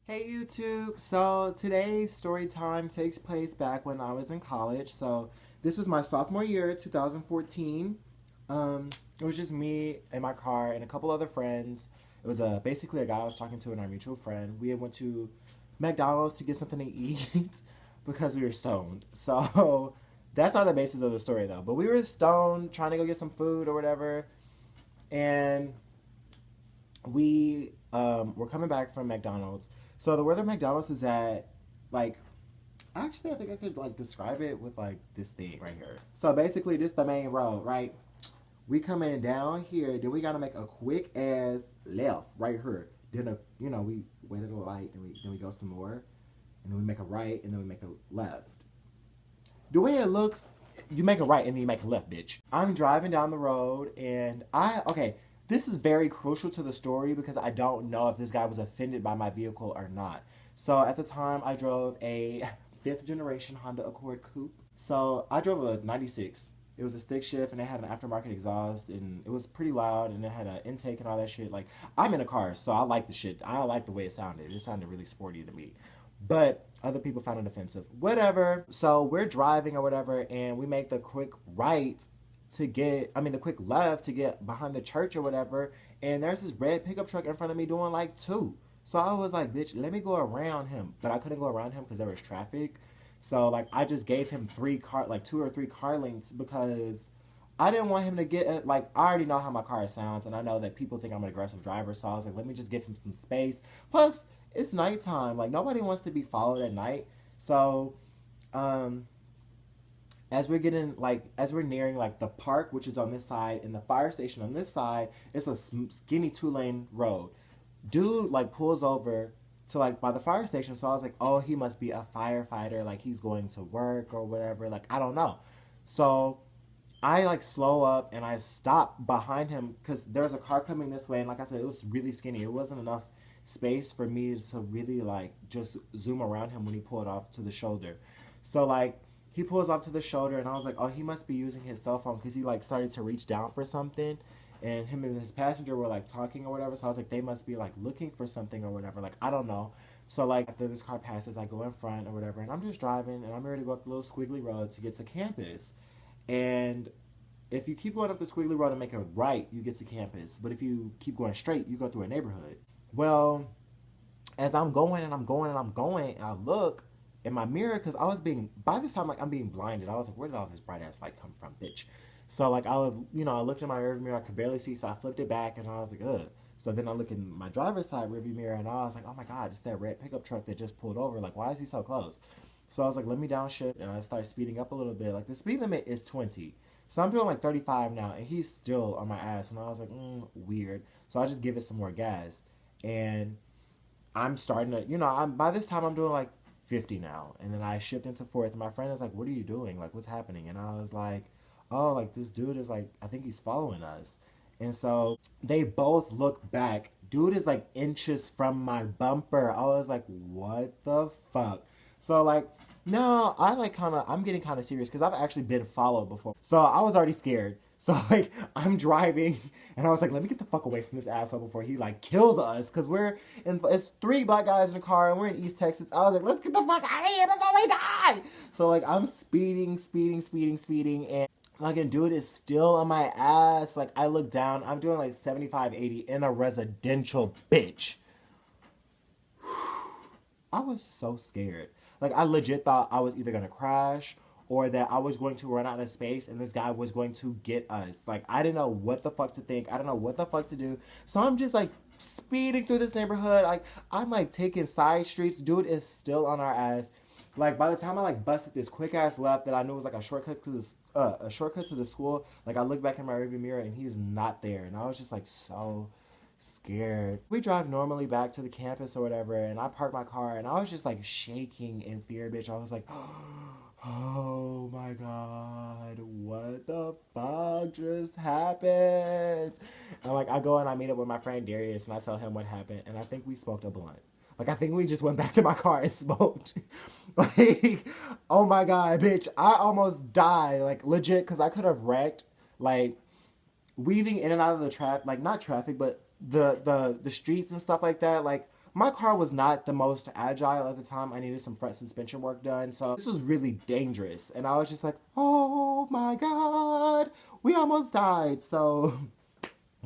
Hey YouTube! So today's story time takes place back when I was in college. So this was my sophomore year, 2014. It was just me and my car and a couple other friends. It was basically a guy I was talking to and our mutual friend. We had went to McDonald's to get something to eat because we were stoned. So that's not the basis of the story though. But we were stoned trying to go get some food or whatever, and we're coming back from McDonald's. So the where the McDonald's is at, like, actually, I think I could like describe it with like this thing right here. So basically, this is the main road, right? We coming down here, then we gotta make a quick ass left right here. Then we wait at a light, then we go some more, and then we make a right, and then we make a left. The way it looks, you make a right and then you make a left, bitch. I'm driving down the road and okay, this is very crucial to the story because I don't know if this guy was offended by my vehicle or not. So at the time, I drove a fifth generation Honda Accord Coupe. So I drove a 96. It was a stick shift and it had an aftermarket exhaust and it was pretty loud and it had an intake and all that shit. Like, I'm in a car, so I like the shit. I like the way it sounded. It sounded really sporty to me. But other people found it offensive. Whatever. So we're driving or whatever, and we make the quick right the quick left to get behind the church or whatever. And there's this red pickup truck in front of me doing like two. So I was like, bitch, let me go around him. But I couldn't go around him because there was traffic. So like I just gave him two or three car lengths because I didn't want him to get like I already know how my car sounds and I know that people think I'm an aggressive driver, so I was like, let me just give him some space. Plus, it's nighttime. Like nobody wants to be followed at night. So, um, as we're nearing like the park, which is on this side, and the fire station on this side, it's a skinny two-lane road. Dude like pulls over to like by the fire station, so I was like, oh, he must be a firefighter, like he's going to work or whatever. Like I don't know. So I like slow up and I stop behind him because there's a car coming this way, and like I said, it was really skinny. It wasn't enough space for me to really like just zoom around him when he pulled off to the shoulder. So like he pulls off to the shoulder, and I was like, oh, he must be using his cell phone because he like started to reach down for something, and him and his passenger were like talking or whatever. So I was like, they must be like looking for something or whatever. Like I don't know. So like after this car passes, I go in front or whatever, and I'm just driving, and I'm ready to go up the little squiggly road to get to campus. And if you keep going up the squiggly road and make a right, you get to campus. But if you keep going straight, you go through a neighborhood. Well, as I'm going and I'm going and I'm going, and I look in my mirror because by this time, like I'm being blinded. I was like, where did all this bright ass light come from, bitch? So like I looked in my rearview mirror, I could barely see, so I flipped it back and I was like, ugh. So then I look in my driver's side rearview mirror and I was like, oh my god, it's that red pickup truck that just pulled over. Like, why is he so close? So I was like, let me downshift and I started speeding up a little bit. Like the speed limit is 20. So I'm doing like 35 now and he's still on my ass and I was like, weird. So I just give it some more gas. And I'm starting to, I'm by this time I'm doing like 50 now, and then I shift into fourth. And my friend is like, "What are you doing? Like, what's happening?" And I was like, "Oh, like this dude is like, I think he's following us." And so they both look back. Dude is like inches from my bumper. I was like, "What the fuck?" So like, no, I'm getting kind of serious because I've actually been followed before. So I was already scared. So like I'm driving and I was like, let me get the fuck away from this asshole before he like kills us because it's three black guys in the car and we're in East Texas. I was like, let's get the fuck out of here before we die. So like I'm speeding and fucking dude is still on my ass. Like I look down, I'm doing like 75, 80 in a residential bitch. I was so scared. Like I legit thought I was either gonna crash or that I was going to run out of space and this guy was going to get us. Like I didn't know what the fuck to think. I didn't know what the fuck to do. So I'm just like speeding through this neighborhood. Like I'm like taking side streets. Dude is still on our ass. Like by the time I like busted this quick ass left that I knew was like a shortcut to the school. Like I look back in my rearview mirror and he's not there, and I was just like so scared. We drive normally back to the campus or whatever, and I park my car, and I was just like shaking in fear, bitch. I was like, oh my god, what the fuck just happened? And like, I go and I meet up with my friend Darius, and I tell him what happened, and I think we smoked a blunt. Like, I think we just went back to my car and smoked. Like, oh my god, bitch, I almost died. Like, legit, because I could have wrecked. Like, weaving in and out of the trap, like not traffic, but the streets and stuff like that. Like my car was not the most agile at the time. I needed some front suspension work done. So this was really dangerous. And I was just like, oh my God, we almost died. So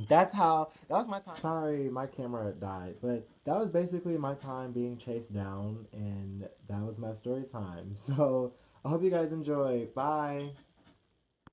that was my time. Sorry, my camera died. But that was basically my time being chased down. And that was my story time. So I hope you guys enjoy. Bye.